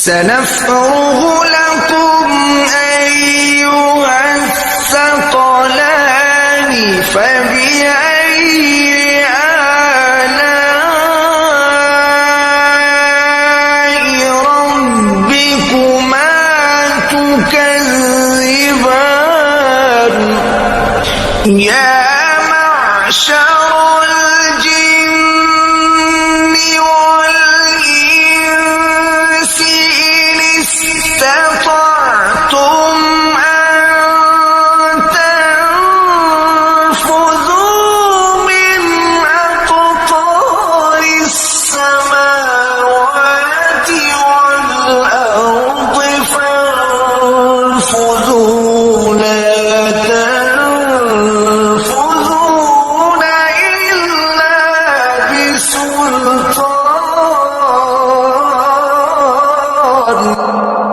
سنفرغ لكم أيها الثقلان فبأي آلاء ربكما تكذبان يا معشر الجن والإنس إن استطعتم أن تنفذوا من أقطار السماوات والأرض فانفذوا لا تنفذون إلا بسلطان